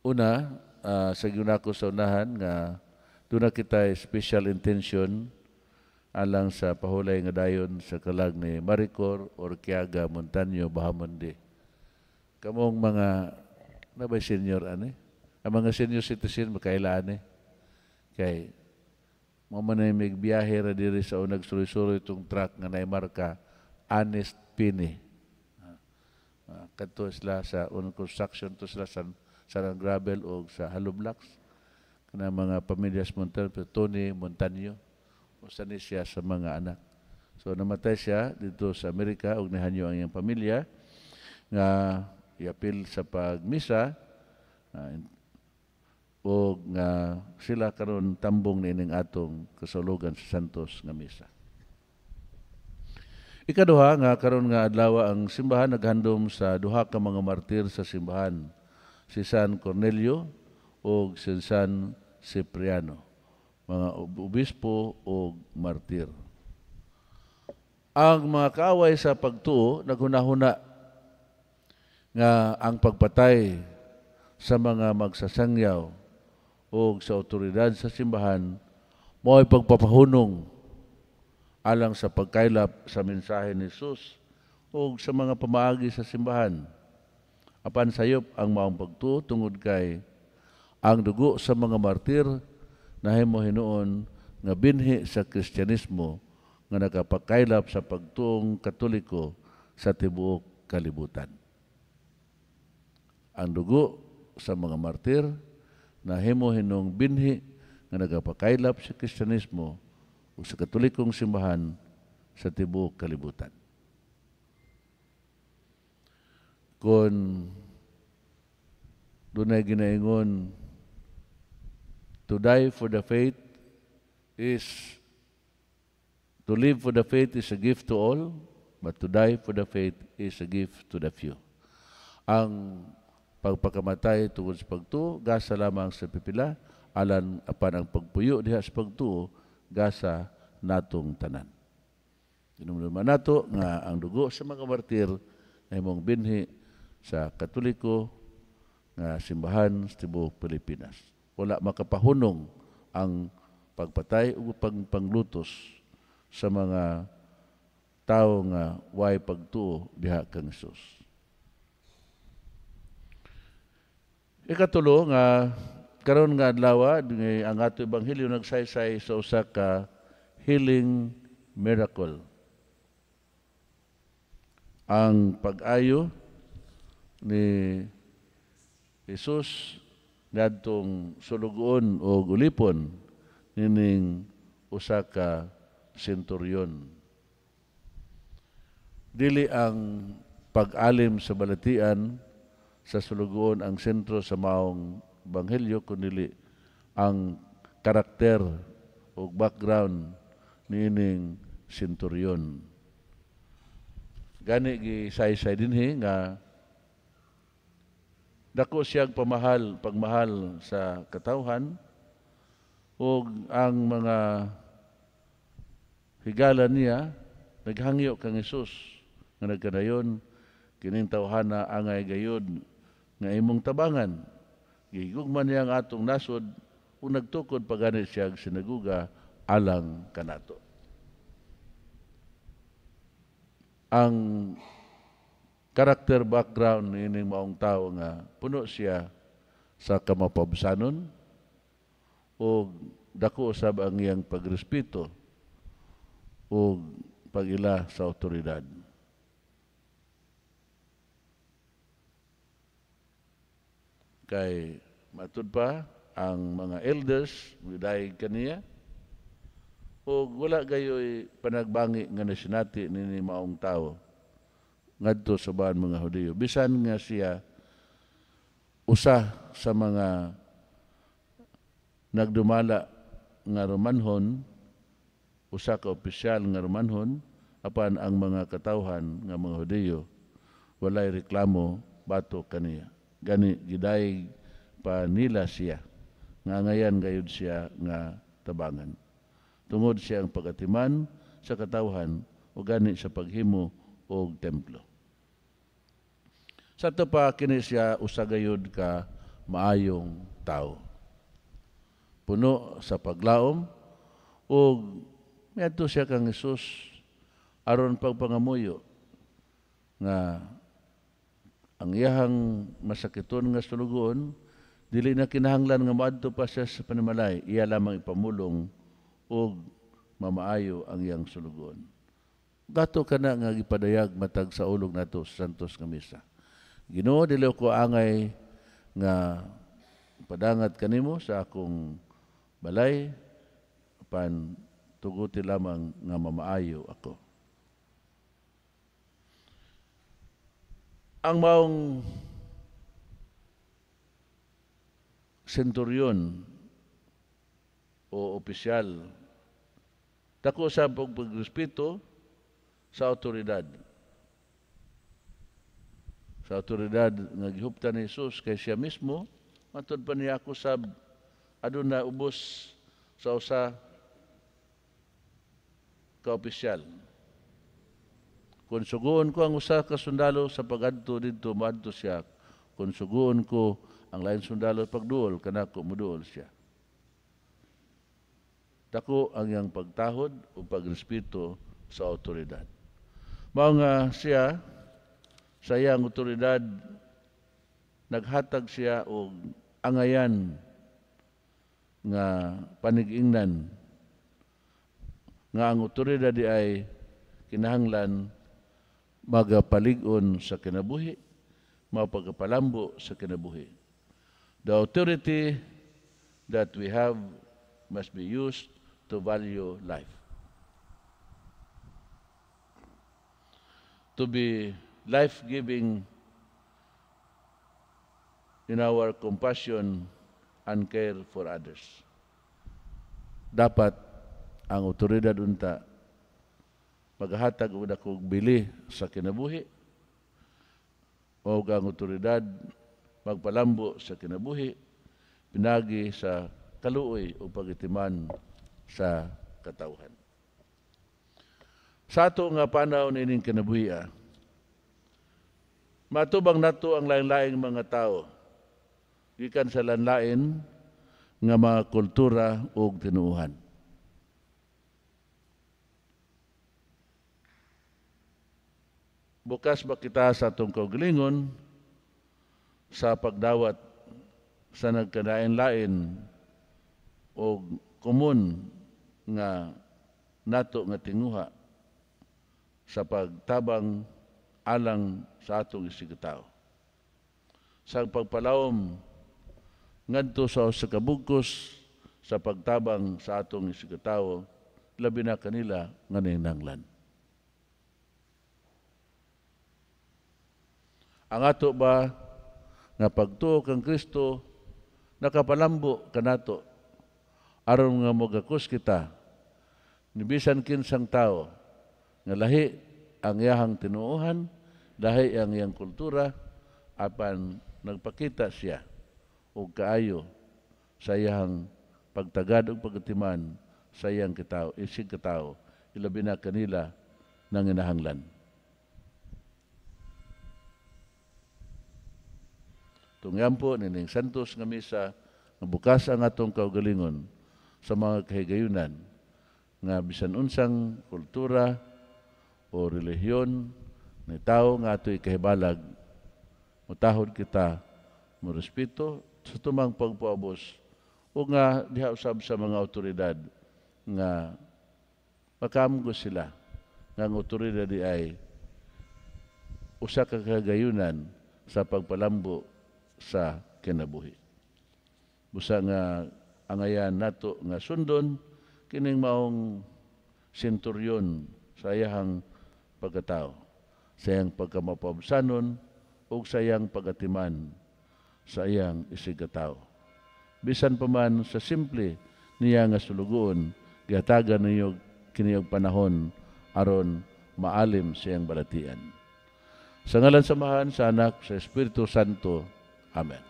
Una, sa ginako sa unahan nga doon na kita special intention alang sa pahulay nga dayon sa kalag ni Maricor, Orquiaga, Montaño, Bahamonde. Kamong mga nabay senior ani? Ang mga senior citizen makailaan kay mo man ay may biyahe ra diri sa unag suloy-suloy itong truck nga naimarka Honest Pini. Kadto sila sa unang construction to sila sa gravel o sa hollow blocks kana mga pamilyas Tony Montaño usa ni siya sa mga anak. So namatay siya dito sa Amerika ug nihanyo ang iyang pamilya nga iapil sa pagmisa o nga sila karon tambong nining atong kasulugan sa Santos nga misa. Ikaduha nga karon nga adlaw ang simbahan naghandom sa duha ka mga martir sa simbahan, si San Cornelio o si San Cipriano, mga obispo o martir. Ang mga kaaway sa pagtuo naghunahuna nga ang pagpatay sa mga magsasangyaw o sa otoridad sa simbahan mo'y pagpapahunong alang sa pagkaylap sa mensahe ni Jesus o sa mga pamaagi sa simbahan. Apan sayop ang maong pagtuo tungod kay ang dugo sa mga martir nahimo hinuon nga binhi sa Kristyanismo nga nagapakaylap sa pagtuong Katoliko sa tibuok kalibutan. Ang dugo sa mga martir nahimo hinung binhi nga nagapakaylap sa Kristyanismo o sa Katolikong simbahan sa tibuok kalibutan. Kung dunay ginaingon, to die for the faith is, to live for the faith is a gift to all, but to die for the faith is a gift to the few. Ang pagpakamatay tungod sa pagtuo, gasa lamang sa pipila, alan apan ang pagpuyo diha sa pagtuo, gasa natong tanan. Tinumduman nato nga ang dugo sa mga martir ay mong binhi sa Katoliko nga simbahan sa tibuok Pilipinas. Wala makapahunong ang pagpatay o panglutos sa mga tao nga way pagtuo diha kang Hesus. Ikatulo nga karon nga adlaw ang ato ebanghelyo nagsaysay sa usa ka healing miracle. Ang pag-ayo ni Jesus ngadtong sulugon o gulipon nining usa ka senturyon. Dili ang pag-alim sa balatian sa sulugon ang sentro sa maong ebanghelyo kundi ang karakter o background nining senturyon. Gani gisaysay dinhi nga dako siyang pagmahal sa katawhan ug ang mga higala niya naghangyo kang Hesus nga nagkadayon kining tawhana angay gayud nga imong tabangan. Gihigugman niya ang atong nasod ug nagtukod pagani siya sinaguga alang kanato. Ang character background nining maong tao nga puno siya sa kamapabsanon o dako usab ang iyang pagrespeto o pagila sa otoridad. Kay matud pa ang mga elders miday kaniya o wala gayoy panagbangi nga nasinati nini maong tao ngadto sa baan mga Hudiyo. Bisan nga siya usa sa mga nagdumala nga Romanhon, usa ka opisyal nga Romanhon, apan ang mga katawhan nga mga Hudiyo walay reklamo bato kaniya. Gani giday pa nila siya nga ngayan gayud siya nga tabangan. Tungod siya ang pagatiman sa katawhan o gani sa paghimo og templo. Sa ito pa, kini siya usagayod ka maayong tao. Puno sa paglaom, o miadto siya kang Hesus aron pagpangamuyo nga ang iyahang masakiton nga sulugon, dili na kinahanglan nga moadto pa siya sa panimalay, iya lamang ipamulong o mamaayo ang iyang sulugon. Gato ka na nga gipadayag matag sa ulog nato sa Santos nga Misa. Ginoo, dili ko angay nga padangat kanimo sa akong balay, apan tuguti lamang nga mamaayo ako. Ang maong senturyon o opisyal, dako sa pagrespeto sa autoridad. Sa autoridad nga gihuptan ni Jesus kay siya mismo, matod pa niya ako sa aduna ubos sa usa ka opisyal. Kung suguon ko ang usa ka sundalo sa pag-adto dito, maadto siya. Kung suguon ko ang lain sundalo pagduol, kanako muduol siya. Dako ang iyang pagtahod o pagrespeto sa autoridad. Mao nga siya, sa iyang autoridad, naghatag siya og angayan nga panig-ingnan nga ang autoridad di ay kinahanglan magapalig-on sa kinabuhi, mapagapalambo sa kinabuhi. The authority that we have must be used to value life. To be life-giving in our compassion and care for others. Dapat ang otoridad unta maghatag og dakong bili sa kinabuhi o ang otoridad magpalambo sa kinabuhi pinagi sa kaluoy o pagitiman sa katawhan. Sa ato nga panahon ining kinabuhi, matubang nato ang lain-laing mga tao gikan sa lain-lain nga mga kultura ug tinuuhan. Bukas ba kita sa atong kaugalingon sa pagdawat sa nagkadain-lain o komun nga nato nga tinguha sa pagtabang alang sa atong isigataw. Sa pagpalawom ngadto sa kabugkos sa pagtabang sa atong isigataw, labi na kanila nga ninanglan. Ang ato ba nga pagtuo kang Kristo nakapalambo kanato aron nga mogakos kita ni bisan kinsang tao nga lahi ang iyahang tinuohan, lahi ang iyang kultura, apan nagpakita siya og kaayo sa iyang pagtagad ug pagatiman sa iyang kitaw, isig kitaw, ilabi na kanila nang inahanglan. Tungyampo nining Santos nga Misa nga bukas ang atong kaugalingon sa mga kahigayunan nga bisan unsang kultura o relihiyon ni tao nga ato'y kahibalag, mutahod kita mo respeto sa tumang pagpaubos o nga diha usab sa mga autoridad nga makamgo sila nga ang autoridad di ay usa ka kagayunan sa pagpalambo sa kinabuhi. Busa nga angayan nato nga sundon kining maong senturyon sa iyang pagkatao, sa iyang pagkamapabsanon o sa iyang pagatiman sa iyang isigataw. Bisan pa man sa simple niya nga sulugoon, gihatagan niyo kiniyog panahon aron maalim sa iyang balatian. Sa ngalan samahan sa Anak, sa Espiritu Santo. Amen.